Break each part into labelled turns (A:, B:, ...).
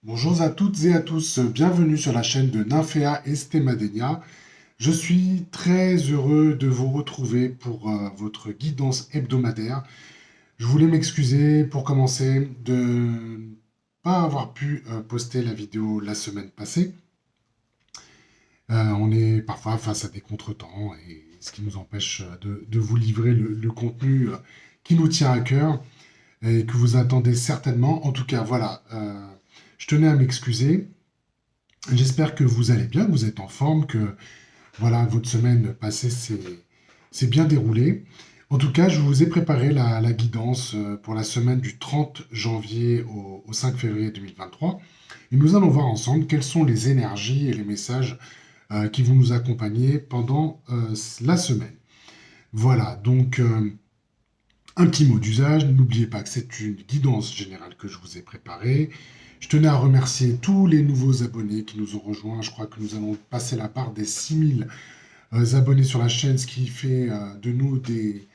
A: Bonjour à toutes et à tous, bienvenue sur la chaîne de Nymphéa Estemadenia. Je suis très heureux de vous retrouver pour votre guidance hebdomadaire. Je voulais m'excuser pour commencer de ne pas avoir pu poster la vidéo la semaine passée. On est parfois face à des contretemps et ce qui nous empêche de vous livrer le contenu qui nous tient à cœur et que vous attendez certainement. En tout cas, voilà, je tenais à m'excuser. J'espère que vous allez bien, que vous êtes en forme, que voilà, votre semaine passée s'est bien déroulée. En tout cas, je vous ai préparé la guidance pour la semaine du 30 janvier au 5 février 2023. Et nous allons voir ensemble quelles sont les énergies et les messages qui vont nous accompagner pendant la semaine. Voilà, donc un petit mot d'usage, n'oubliez pas que c'est une guidance générale que je vous ai préparée. Je tenais à remercier tous les nouveaux abonnés qui nous ont rejoints. Je crois que nous allons passer la part des 6000 abonnés sur la chaîne, ce qui fait de nous des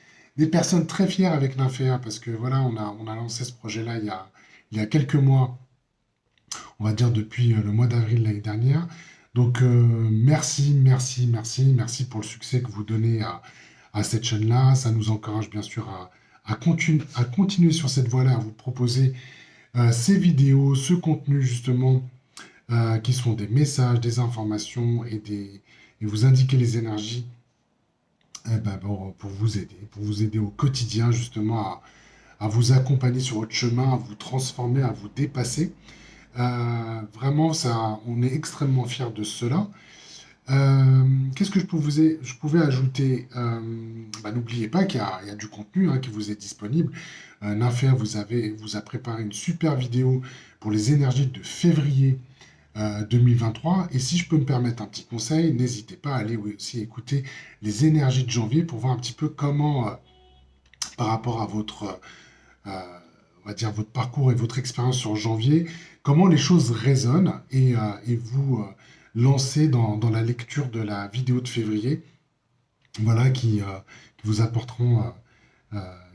A: personnes très fières avec Nymphéa, parce que voilà, on a lancé ce projet-là il y a quelques mois, on va dire depuis le mois d'avril l'année dernière. Donc merci, merci, merci, merci pour le succès que vous donnez à cette chaîne-là. Ça nous encourage bien sûr à continuer sur cette voie-là, à vous proposer ces vidéos, ce contenu justement, qui sont des messages, des informations et vous indiquer les énergies pour vous aider au quotidien justement à vous accompagner sur votre chemin, à vous transformer, à vous dépasser. Vraiment, ça, on est extrêmement fiers de cela. Qu'est-ce que je pouvais ajouter? N'oubliez pas qu'il y a du contenu qui vous est disponible. Nymphéa vous a préparé une super vidéo pour les énergies de février 2023. Et si je peux me permettre un petit conseil, n'hésitez pas à aller aussi écouter les énergies de janvier pour voir un petit peu comment, par rapport à votre, on va dire, votre parcours et votre expérience sur janvier, comment les choses résonnent et vous lancer dans la lecture de la vidéo de février, voilà, qui vous apporteront,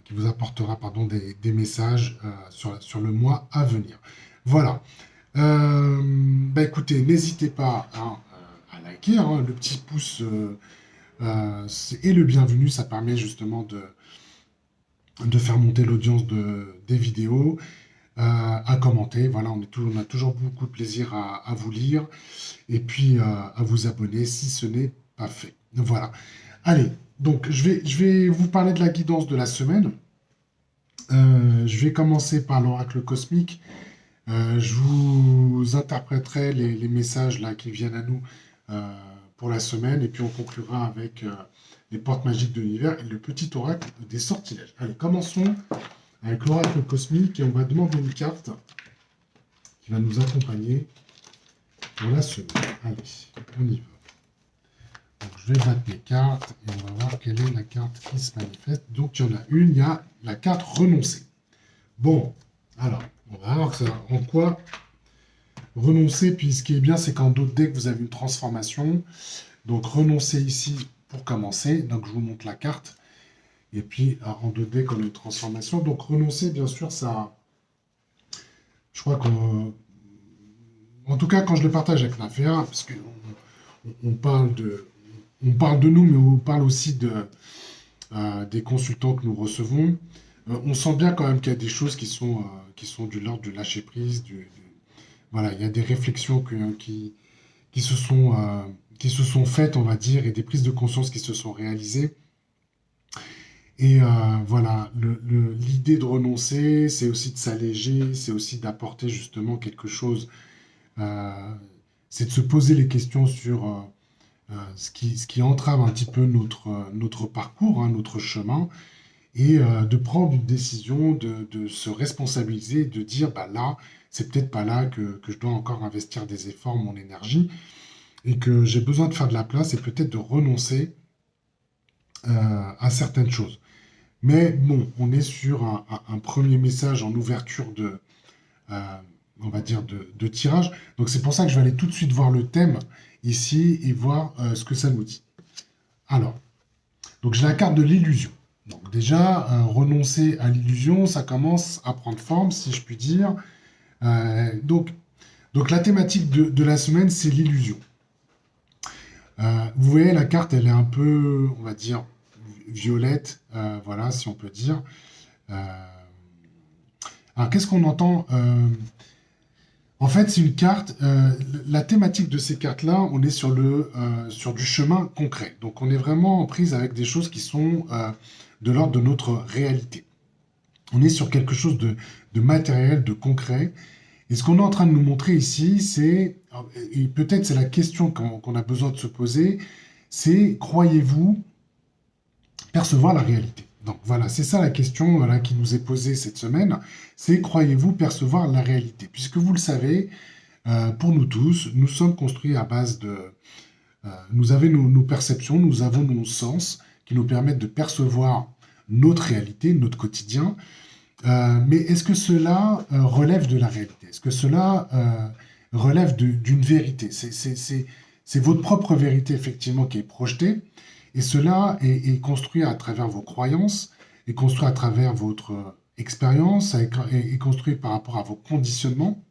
A: qui vous apportera pardon, des messages sur le mois à venir. Voilà. Écoutez, n'hésitez pas à liker, le petit pouce est le bienvenu, ça permet justement de faire monter l'audience des vidéos, à commenter. Voilà, on a toujours beaucoup de plaisir à vous lire et puis à vous abonner si ce n'est pas fait. Voilà. Allez, donc je vais vous parler de la guidance de la semaine. Je vais commencer par l'oracle cosmique. Je vous interpréterai les messages là qui viennent à nous euh, pour la semaine et puis on conclura avec les portes magiques de l'univers et le petit oracle des sortilèges. Allez, commençons avec l'oracle cosmique et on va demander une carte qui va nous accompagner pour la semaine. Allez, on y va. Donc, je vais battre mes cartes et on va voir quelle est la carte qui se manifeste. Donc il y en a une, il y a la carte renoncer. Bon, alors, on va voir en quoi renoncer. Puis ce qui est bien, c'est qu'en d'autres decks, vous avez une transformation. Donc renoncer ici pour commencer. Donc je vous montre la carte. Et puis en d'autres decks, on a une transformation. Donc renoncer, bien sûr, ça. Je crois qu'on. En tout cas, quand je le partage avec Nymphéa, parce qu'on on parle on parle de nous, mais on parle aussi des consultants que nous recevons. On sent bien quand même qu'il y a des choses qui sont de l'ordre du lâcher prise, voilà, il y a des réflexions qui se sont faites, on va dire, et des prises de conscience qui se sont réalisées. Et voilà, l'idée de renoncer, c'est aussi de s'alléger, c'est aussi d'apporter justement quelque chose, euh, c'est de se poser les questions sur ce qui entrave un petit peu notre parcours, notre chemin, et de prendre une décision, de se responsabiliser, de dire, bah là, c'est peut-être pas là que je dois encore investir des efforts, mon énergie, et que j'ai besoin de faire de la place et peut-être de renoncer à certaines choses. Mais bon, on est sur un premier message en ouverture euh, on va dire, de tirage. Donc c'est pour ça que je vais aller tout de suite voir le thème ici et voir ce que ça nous dit. Alors, donc j'ai la carte de l'illusion. Donc déjà, renoncer à l'illusion, ça commence à prendre forme, si je puis dire. Donc, Donc la thématique de la semaine, c'est l'illusion. Vous voyez, la carte, elle est un peu, on va dire, violette, voilà, si on peut dire. Euh, alors, qu'est-ce qu'on entend en fait, c'est une carte. La thématique de ces cartes-là, on est sur du chemin concret. Donc, on est vraiment en prise avec des choses qui sont de l'ordre de notre réalité. On est sur quelque chose de matériel, de concret. Et ce qu'on est en train de nous montrer ici, et peut-être c'est la question qu'on a besoin de se poser, c'est croyez-vous percevoir la réalité? Donc voilà, c'est ça la question voilà, qui nous est posée cette semaine, c'est croyez-vous percevoir la réalité? Puisque vous le savez, pour nous tous, nous sommes construits à base de... nous avons nos perceptions, nous avons nos sens qui nous permettent de percevoir notre réalité, notre quotidien. Mais est-ce que cela relève de la réalité? Est-ce que cela relève d'une vérité? C'est votre propre vérité, effectivement, qui est projetée. Et cela est construit à travers vos croyances, est construit à travers votre expérience, est construit par rapport à vos conditionnements.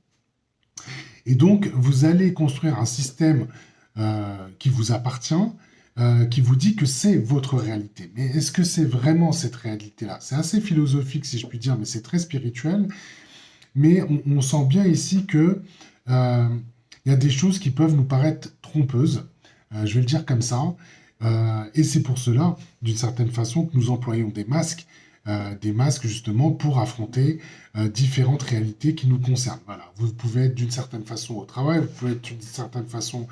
A: Et donc, vous allez construire un système qui vous appartient, qui vous dit que c'est votre réalité. Mais est-ce que c'est vraiment cette réalité-là? C'est assez philosophique, si je puis dire, mais c'est très spirituel. Mais on sent bien ici que il y a des choses qui peuvent nous paraître trompeuses. Je vais le dire comme ça. Et c'est pour cela, d'une certaine façon, que nous employons des masques justement pour affronter différentes réalités qui nous concernent. Voilà. Vous pouvez être d'une certaine façon au travail, vous pouvez être d'une certaine façon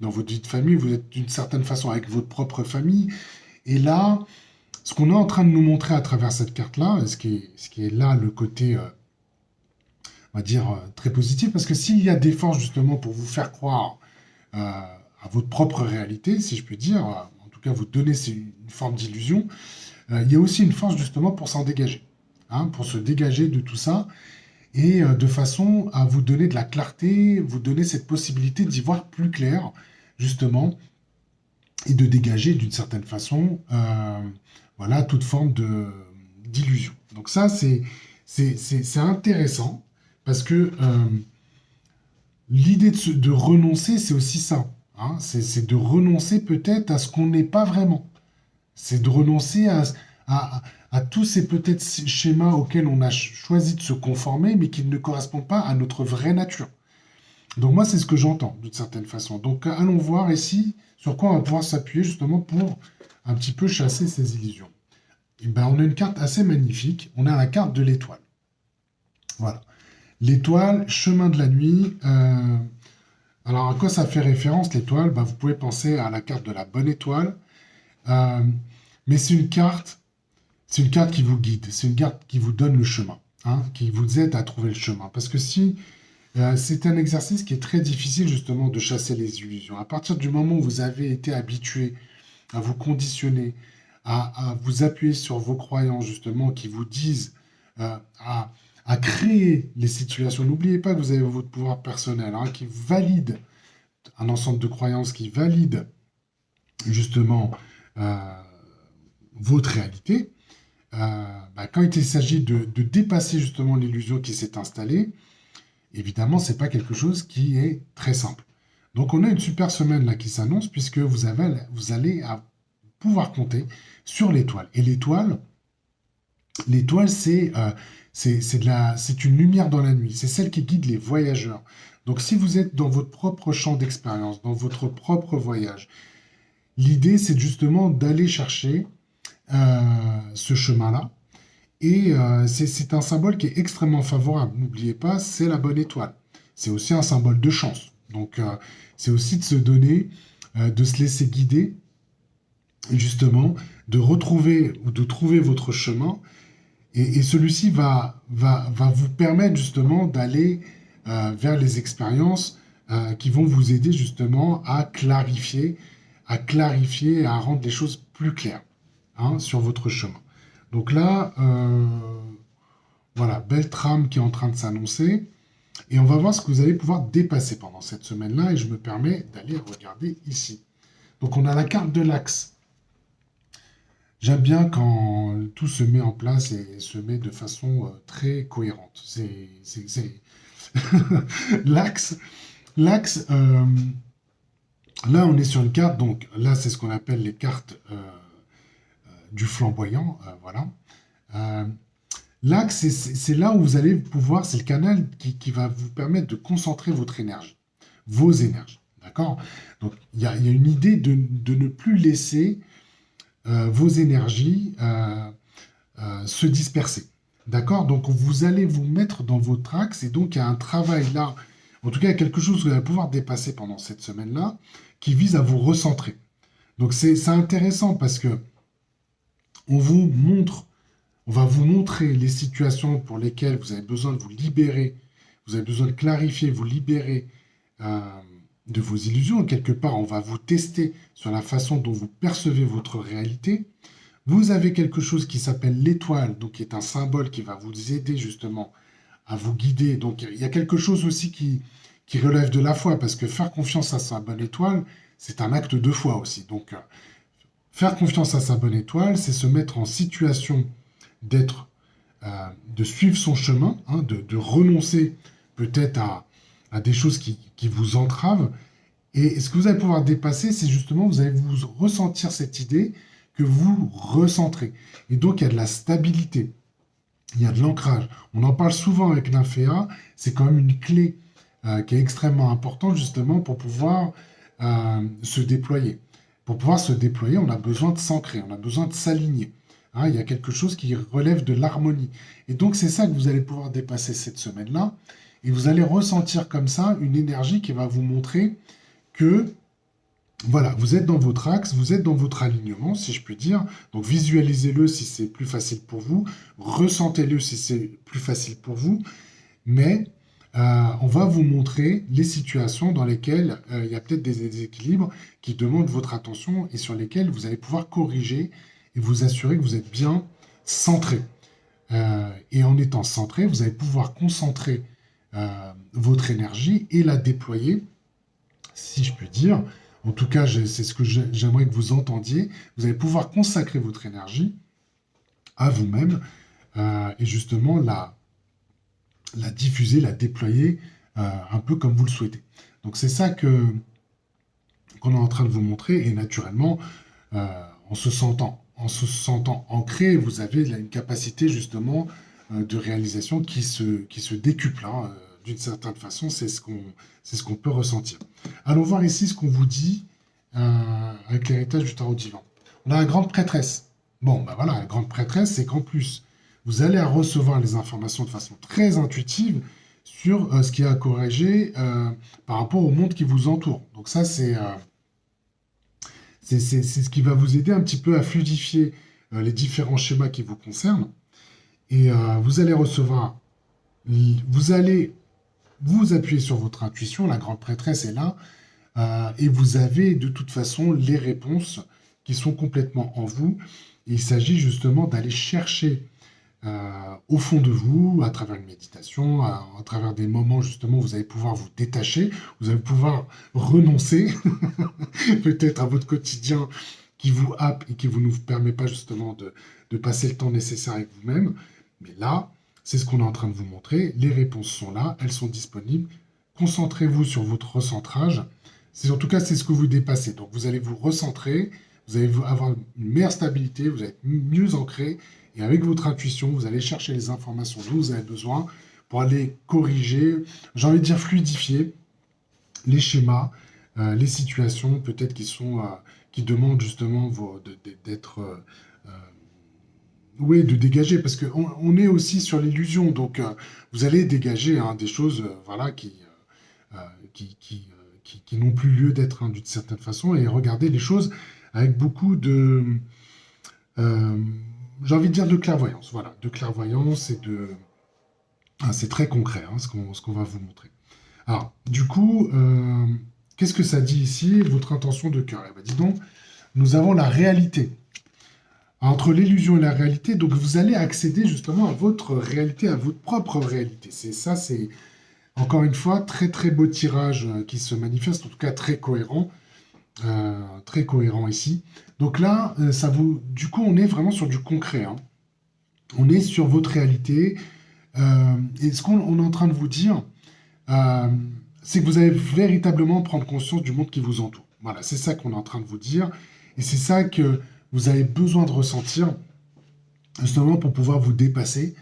A: dans votre vie de famille, vous êtes d'une certaine façon avec votre propre famille. Et là, ce qu'on est en train de nous montrer à travers cette carte-là, ce qui est là le côté, on va dire, très positif, parce que s'il y a des forces justement pour vous faire croire à votre propre réalité, si je puis dire, en tout cas vous donner une forme d'illusion, il y a aussi une force justement pour s'en dégager, hein, pour se dégager de tout ça, et de façon à vous donner de la clarté, vous donner cette possibilité d'y voir plus clair, justement, et de dégager d'une certaine façon voilà, toute forme d'illusion. Donc ça, c'est intéressant, parce que l'idée de renoncer, c'est aussi ça. Hein, c'est de renoncer peut-être à ce qu'on n'est pas vraiment. C'est de renoncer à, à tous ces peut-être schémas auxquels on a choisi de se conformer, mais qui ne correspondent pas à notre vraie nature. Donc moi, c'est ce que j'entends d'une certaine façon. Donc allons voir ici sur quoi on va pouvoir s'appuyer justement pour un petit peu chasser ces illusions. Et ben, on a une carte assez magnifique. On a la carte de l'étoile. Voilà. L'étoile, chemin de la nuit. Alors à quoi ça fait référence l'étoile? Ben, vous pouvez penser à la carte de la bonne étoile. Euh, mais c'est une carte qui vous guide. C'est une carte qui vous donne le chemin, hein, qui vous aide à trouver le chemin. Parce que si c'est un exercice qui est très difficile justement de chasser les illusions. À partir du moment où vous avez été habitué à vous conditionner, à vous appuyer sur vos croyances justement qui vous disent euh, à, à créer les situations. N'oubliez pas que vous avez votre pouvoir personnel hein, qui valide un ensemble de croyances qui valide justement euh, votre réalité. Quand il s'agit de dépasser justement l'illusion qui s'est installée, évidemment, c'est pas quelque chose qui est très simple. Donc, on a une super semaine là qui s'annonce puisque vous allez pouvoir compter sur l'étoile. Et l'étoile, c'est une lumière dans la nuit. C'est celle qui guide les voyageurs. Donc, si vous êtes dans votre propre champ d'expérience, dans votre propre voyage, l'idée, c'est justement d'aller chercher ce chemin-là. Et c'est un symbole qui est extrêmement favorable. N'oubliez pas, c'est la bonne étoile. C'est aussi un symbole de chance. Donc, c'est aussi de se donner, de se laisser guider, justement, de retrouver ou de trouver votre chemin. Et celui-ci va vous permettre, justement, d'aller vers les expériences qui vont vous aider, justement, à à rendre les choses plus claires hein, sur votre chemin. Donc là, voilà, belle trame qui est en train de s'annoncer. Et on va voir ce que vous allez pouvoir dépasser pendant cette semaine-là. Et je me permets d'aller regarder ici. Donc on a la carte de l'axe. J'aime bien quand tout se met en place et se met de façon très cohérente. L'axe, l'axe, là, on est sur une carte, donc là, c'est ce qu'on appelle les cartes du flamboyant, voilà. Euh, L'axe, c'est là où vous allez pouvoir, c'est le canal qui va vous permettre de concentrer votre énergie, vos énergies, d'accord? Donc, il y a une idée de ne plus laisser vos énergies se disperser, d'accord? Donc, vous allez vous mettre dans votre axe et donc il y a un travail là, en tout cas, il y a quelque chose que vous allez pouvoir dépasser pendant cette semaine-là qui vise à vous recentrer. Donc, c'est intéressant parce que on vous montre on va vous montrer les situations pour lesquelles vous avez besoin de vous libérer, vous avez besoin de clarifier, vous libérer euh, de vos illusions. Quelque part, on va vous tester sur la façon dont vous percevez votre réalité. Vous avez quelque chose qui s'appelle l'étoile, donc qui est un symbole qui va vous aider justement à vous guider. Donc il y a quelque chose aussi qui relève de la foi, parce que faire confiance à sa bonne étoile, c'est un acte de foi aussi. Donc faire confiance à sa bonne étoile, c'est se mettre en situation d'être, de suivre son chemin, hein, de renoncer peut-être à des choses qui vous entravent. Et ce que vous allez pouvoir dépasser, c'est justement, vous allez vous ressentir cette idée que vous recentrez. Et donc, il y a de la stabilité, il y a de l'ancrage. On en parle souvent avec Nymphéa, c'est quand même une clé qui est extrêmement importante justement pour pouvoir se déployer. Pour pouvoir se déployer, on a besoin de s'ancrer, on a besoin de s'aligner. Hein, il y a quelque chose qui relève de l'harmonie. Et donc, c'est ça que vous allez pouvoir dépasser cette semaine-là. Et vous allez ressentir comme ça une énergie qui va vous montrer que, voilà, vous êtes dans votre axe, vous êtes dans votre alignement, si je puis dire. Donc, visualisez-le si c'est plus facile pour vous. Ressentez-le si c'est plus facile pour vous. Mais on va vous montrer les situations dans lesquelles il y a peut-être des déséquilibres qui demandent votre attention et sur lesquels vous allez pouvoir corriger et vous assurer que vous êtes bien centré. Et en étant centré, vous allez pouvoir concentrer votre énergie et la déployer, si je puis dire. En tout cas, c'est ce que j'aimerais que vous entendiez. Vous allez pouvoir consacrer votre énergie à vous-même et justement la diffuser, la déployer un peu comme vous le souhaitez. Donc c'est ça qu'on est en train de vous montrer et naturellement, en se sentant ancré, vous avez une capacité justement de réalisation qui se décuple. Hein, d'une certaine façon, c'est ce qu'on peut ressentir. Allons voir ici ce qu'on vous dit avec l'héritage du tarot divin. On a la grande prêtresse. Bon, ben voilà, la grande prêtresse, c'est qu'en plus, vous allez recevoir les informations de façon très intuitive sur ce qui est à corriger par rapport au monde qui vous entoure. Donc ça, c'est ce qui va vous aider un petit peu à fluidifier les différents schémas qui vous concernent. Et vous allez recevoir, vous allez vous appuyer sur votre intuition, la grande prêtresse est là, et vous avez de toute façon les réponses qui sont complètement en vous. Et il s'agit justement d'aller chercher au fond de vous, à travers une méditation, à travers des moments justement où vous allez pouvoir vous détacher, vous allez pouvoir renoncer peut-être à votre quotidien qui vous happe et qui ne vous permet pas justement de passer le temps nécessaire avec vous-même. Mais là, c'est ce qu'on est en train de vous montrer. Les réponses sont là, elles sont disponibles. Concentrez-vous sur votre recentrage. En tout cas, c'est ce que vous dépassez. Donc, vous allez vous recentrer, vous allez avoir une meilleure stabilité, vous allez être mieux ancré. Et avec votre intuition, vous allez chercher les informations dont vous avez besoin pour aller corriger, j'ai envie de dire fluidifier les schémas, les situations peut-être qui demandent justement d'être oui, de dégager, parce qu'on est aussi sur l'illusion, donc vous allez dégager hein, des choses voilà, qui n'ont plus lieu d'être hein, d'une certaine façon, et regarder les choses avec beaucoup de, euh, j'ai envie de dire de clairvoyance, voilà, de clairvoyance et c'est très concret hein, ce qu'on va vous montrer. Alors, du coup, qu'est-ce que ça dit ici, votre intention de cœur? Eh ben, dis donc, nous avons la réalité. Entre l'illusion et la réalité, donc vous allez accéder justement à votre réalité, à votre propre réalité. C'est encore une fois très très beau tirage qui se manifeste, en tout cas très cohérent ici. Donc là, du coup, on est vraiment sur du concret. Hein. On est sur votre réalité. Et ce qu'on est en train de vous dire, euh, c'est que vous allez véritablement prendre conscience du monde qui vous entoure. Voilà, c'est ça qu'on est en train de vous dire. Et c'est ça que vous avez besoin de ressentir, justement pour pouvoir vous dépasser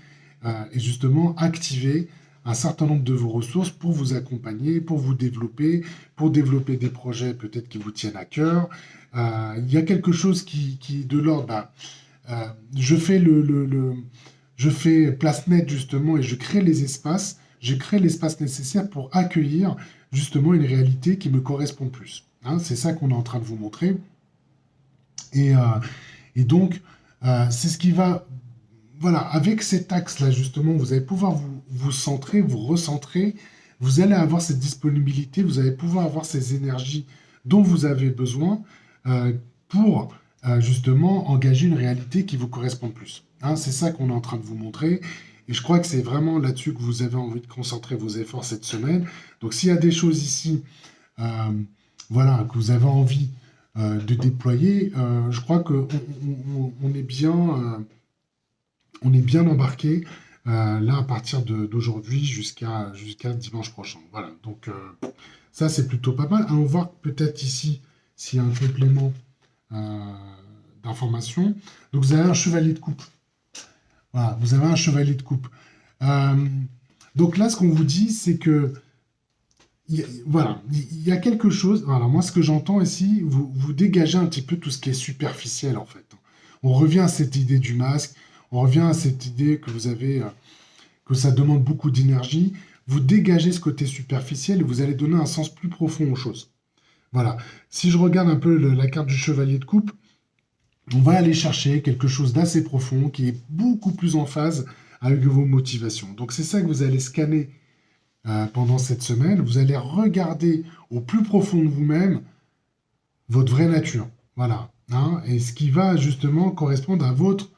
A: et justement activer un certain nombre de vos ressources pour vous accompagner, pour développer des projets peut-être qui vous tiennent à cœur. Il y a quelque chose qui est de l'ordre, je fais je fais place nette justement et je crée les espaces, je crée l'espace nécessaire pour accueillir justement une réalité qui me correspond plus. Hein, c'est ça qu'on est en train de vous montrer. Et, euh, et donc, c'est ce qui va voilà, avec cet axe-là, justement, vous allez pouvoir vous centrer, vous recentrer, vous allez avoir cette disponibilité, vous allez pouvoir avoir ces énergies dont vous avez besoin euh, pour justement engager une réalité qui vous correspond plus. Hein, c'est ça qu'on est en train de vous montrer. Et je crois que c'est vraiment là-dessus que vous avez envie de concentrer vos efforts cette semaine. Donc s'il y a des choses ici euh, voilà, que vous avez envie de déployer, je crois qu'on on est bien... on est bien embarqué là à partir d'aujourd'hui jusqu'à dimanche prochain. Voilà, donc ça c'est plutôt pas mal. Allons voir peut-être ici s'il y a un complément euh, d'information. Donc vous avez un chevalier de coupe. Voilà, vous avez un chevalier de coupe. Euh, donc là, ce qu'on vous dit, c'est que voilà, il y a quelque chose. Voilà, moi, ce que j'entends ici, vous dégagez un petit peu tout ce qui est superficiel, en fait. On revient à cette idée du masque, on revient à cette idée que vous avez, que ça demande beaucoup d'énergie. Vous dégagez ce côté superficiel et vous allez donner un sens plus profond aux choses. Voilà. Si je regarde un peu la carte du chevalier de coupe, on va aller chercher quelque chose d'assez profond qui est beaucoup plus en phase avec vos motivations. Donc c'est ça que vous allez scanner pendant cette semaine. Vous allez regarder au plus profond de vous-même votre vraie nature. Voilà. Hein, et ce qui va justement correspondre à votre...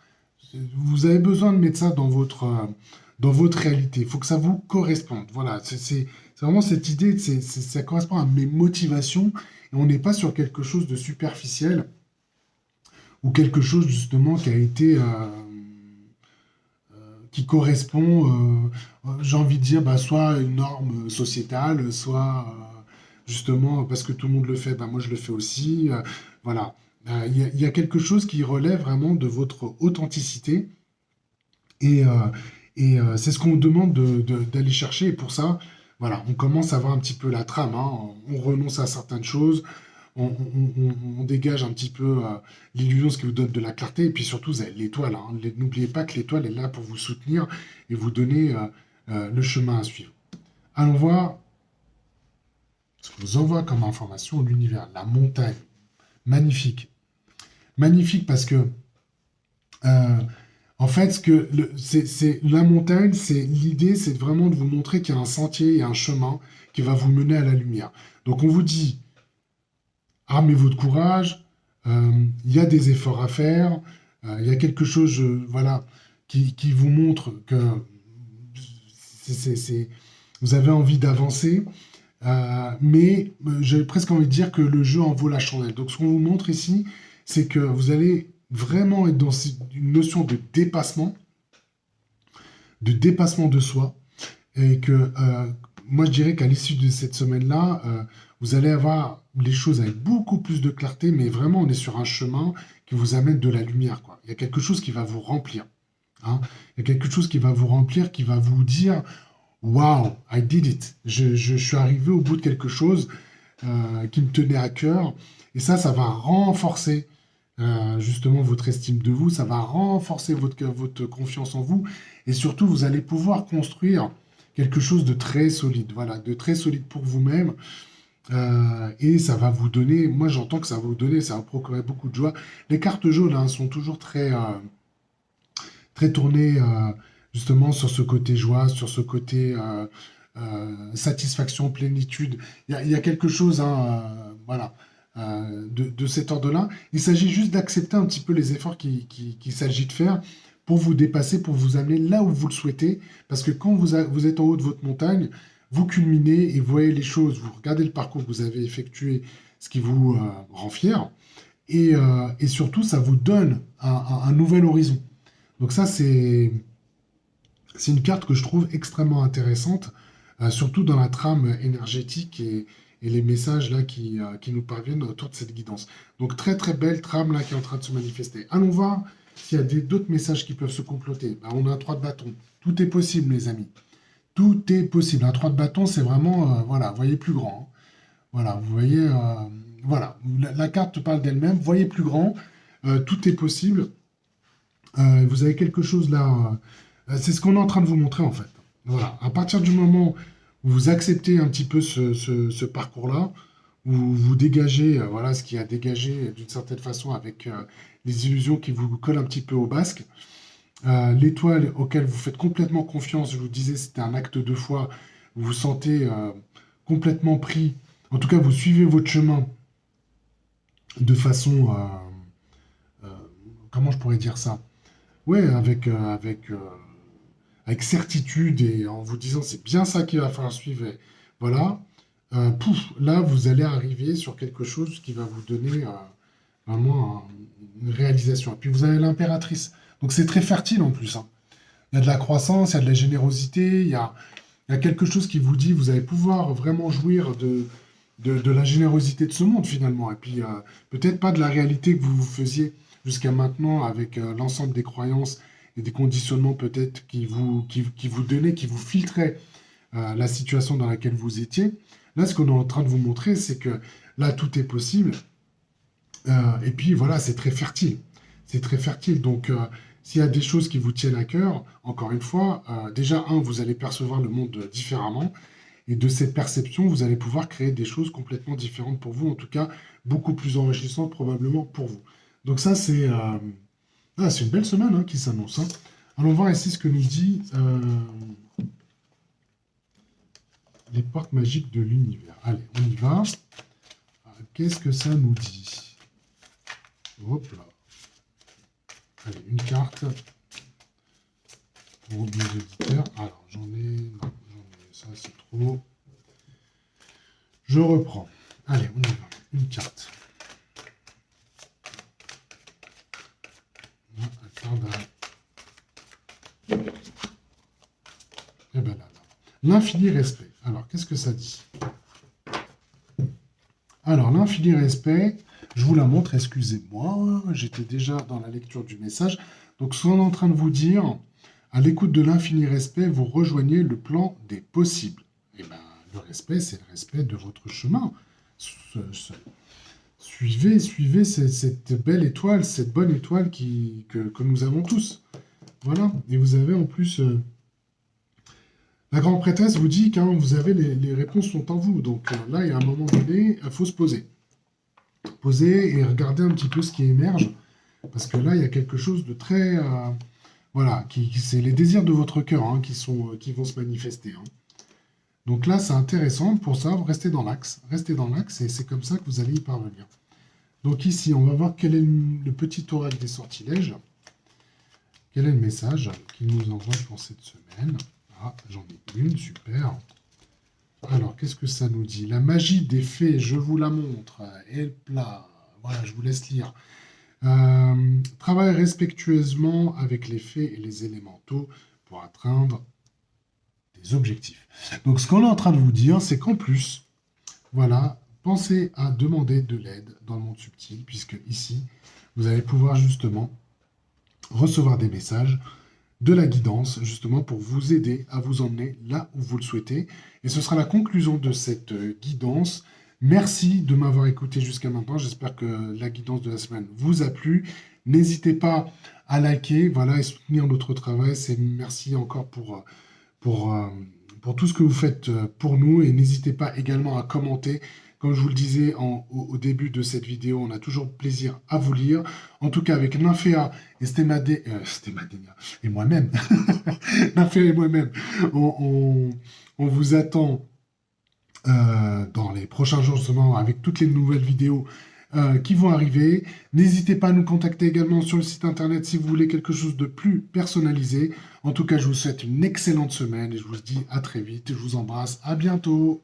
A: Vous avez besoin de mettre ça dans votre réalité. Il faut que ça vous corresponde. Voilà. C'est vraiment cette idée, ça correspond à mes motivations. Et on n'est pas sur quelque chose de superficiel ou quelque chose justement qui a été... qui correspond, j'ai envie de dire, soit une norme sociétale, soit justement parce que tout le monde le fait, moi je le fais aussi. Voilà. Il y a quelque chose qui relève vraiment de votre authenticité et, c'est ce qu'on vous demande d'aller chercher. Et pour ça, voilà, on commence à voir un petit peu la trame, hein. On renonce à certaines choses, on dégage un petit peu l'illusion, ce qui vous donne de la clarté. Et puis surtout, vous avez l'étoile, hein. N'oubliez pas que l'étoile est là pour vous soutenir et vous donner le chemin à suivre. Allons voir ce que vous envoie comme information l'univers. La montagne. Magnifique. Magnifique parce que euh, en fait, c'est la montagne, c'est l'idée, c'est vraiment de vous montrer qu'il y a un sentier et un chemin qui va vous mener à la lumière. Donc on vous dit, armez-vous de courage, il y a des efforts à faire, il y a quelque chose, voilà, qui vous montre que vous avez envie d'avancer, mais j'ai presque envie de dire que le jeu en vaut la chandelle. Donc ce qu'on vous montre ici, c'est que vous allez vraiment être dans une notion de dépassement de soi, et que moi je dirais qu'à l'issue de cette semaine-là, vous allez avoir les choses avec beaucoup plus de clarté, mais vraiment on est sur un chemin qui vous amène de la lumière, quoi. Il y a quelque chose qui va vous remplir. Hein. Il y a quelque chose qui va vous remplir, qui va vous dire, wow, I did it. Je suis arrivé au bout de quelque chose qui me tenait à cœur. Et ça va renforcer justement votre estime de vous, ça va renforcer votre confiance en vous. Et surtout, vous allez pouvoir construire quelque chose de très solide, voilà, de très solide pour vous-même. Et ça va vous donner, moi j'entends que ça va vous donner, ça va vous procurer beaucoup de joie. Les cartes jaunes hein, sont toujours très tournées justement sur ce côté joie, sur ce côté satisfaction, plénitude. Il y a quelque chose, hein, voilà, de cet ordre-là. Il s'agit juste d'accepter un petit peu les efforts qu'il s'agit de faire pour vous dépasser, pour vous amener là où vous le souhaitez. Parce que quand vous êtes en haut de votre montagne, vous culminez et vous voyez les choses, vous regardez le parcours que vous avez effectué, ce qui vous rend fier. Et surtout, ça vous donne un nouvel horizon. Donc ça, c'est une carte que je trouve extrêmement intéressante surtout dans la trame énergétique et les messages là qui nous parviennent autour de cette guidance. Donc très très belle trame là qui est en train de se manifester. Allons voir s'il y a d'autres messages qui peuvent se comploter. Ben, on a un 3 de bâton. Tout est possible, les amis. Tout est possible. Un 3 de bâton, c'est vraiment, voilà, voyez plus grand, hein. Voilà, vous voyez, voilà, la carte parle d'elle-même. Voyez plus grand, tout est possible. Vous avez quelque chose là. C'est ce qu'on est en train de vous montrer en fait. Voilà, à partir du moment où vous acceptez un petit peu ce parcours-là, où vous dégagez, voilà, ce qui a dégagé d'une certaine façon avec les illusions qui vous collent un petit peu au basque. L'étoile auquel vous faites complètement confiance, je vous disais, c'était un acte de foi. Vous vous sentez complètement pris. En tout cas, vous suivez votre chemin de façon, euh, comment je pourrais dire ça? Ouais, avec certitude et en vous disant c'est bien ça qu'il va falloir suivre. Et voilà. Pouf, là, vous allez arriver sur quelque chose qui va vous donner vraiment une réalisation. Et puis vous avez l'impératrice. Donc c'est très fertile en plus, hein. Il y a de la croissance, il y a de la générosité, il y a quelque chose qui vous dit vous allez pouvoir vraiment jouir de la générosité de ce monde finalement. Et puis peut-être pas de la réalité que vous vous faisiez jusqu'à maintenant avec l'ensemble des croyances et des conditionnements peut-être qui vous donnaient, qui vous filtraient la situation dans laquelle vous étiez. Là, ce qu'on est en train de vous montrer, c'est que là, tout est possible. Et puis voilà, c'est très fertile. C'est très fertile. Donc, s'il y a des choses qui vous tiennent à cœur, encore une fois, déjà, vous allez percevoir le monde différemment. Et de cette perception, vous allez pouvoir créer des choses complètement différentes pour vous, en tout cas, beaucoup plus enrichissantes probablement pour vous. Donc ça, c'est une belle semaine hein, qui s'annonce, hein. Allons voir ici ce que nous dit les portes magiques de l'univers. Allez, on y va. Qu'est-ce que ça nous dit? Hop là. Allez, une carte pour nos auditeurs. Alors, j'en ai... Non, ça c'est trop. Je reprends. Allez, on y va. Une carte. Et ben là. L'infini respect. Alors, qu'est-ce que ça dit? Alors, l'infini respect, je vous la montre, excusez-moi, j'étais déjà dans la lecture du message. Donc, ce qu'on est en train de vous dire, à l'écoute de l'infini respect, vous rejoignez le plan des possibles. Et bien, le respect, c'est le respect de votre chemin. Suivez cette belle étoile, cette bonne étoile que nous avons tous. Voilà. Et vous avez en plus... la grande prêtresse vous dit que vous avez les réponses sont en vous. Donc là, il y a un moment donné, il faut se poser. Poser et regarder un petit peu ce qui émerge. Parce que là, il y a quelque chose de très... voilà, c'est les désirs de votre cœur hein, qui vont se manifester. Hein. Donc là, c'est intéressant. Pour ça, vous restez dans l'axe. Restez dans l'axe et c'est comme ça que vous allez y parvenir. Donc ici, on va voir quel est le petit oracle des sortilèges. Quel est le message qu'il nous envoie pour cette semaine? Ah, j'en ai une, super. Alors, qu'est-ce que ça nous dit? La magie des fées, je vous la montre. Et le plat. Voilà, je vous laisse lire. Travaille respectueusement avec les fées et les élémentaux pour atteindre des objectifs. Donc, ce qu'on est en train de vous dire, c'est qu'en plus, voilà, pensez à demander de l'aide dans le monde subtil, puisque ici, vous allez pouvoir justement recevoir des messages, de la guidance, justement, pour vous aider à vous emmener là où vous le souhaitez. Et ce sera la conclusion de cette guidance. Merci de m'avoir écouté jusqu'à maintenant. J'espère que la guidance de la semaine vous a plu. N'hésitez pas à liker, voilà, et soutenir notre travail. Merci encore pour tout ce que vous faites pour nous. Et n'hésitez pas également à commenter. Comme je vous le disais au début de cette vidéo, on a toujours plaisir à vous lire. En tout cas, avec Nymphéa et Stémadénia et moi-même, Nymphéa et moi-même, on vous attend dans les prochains jours, justement, avec toutes les nouvelles vidéos qui vont arriver. N'hésitez pas à nous contacter également sur le site internet si vous voulez quelque chose de plus personnalisé. En tout cas, je vous souhaite une excellente semaine et je vous dis à très vite. Je vous embrasse. À bientôt.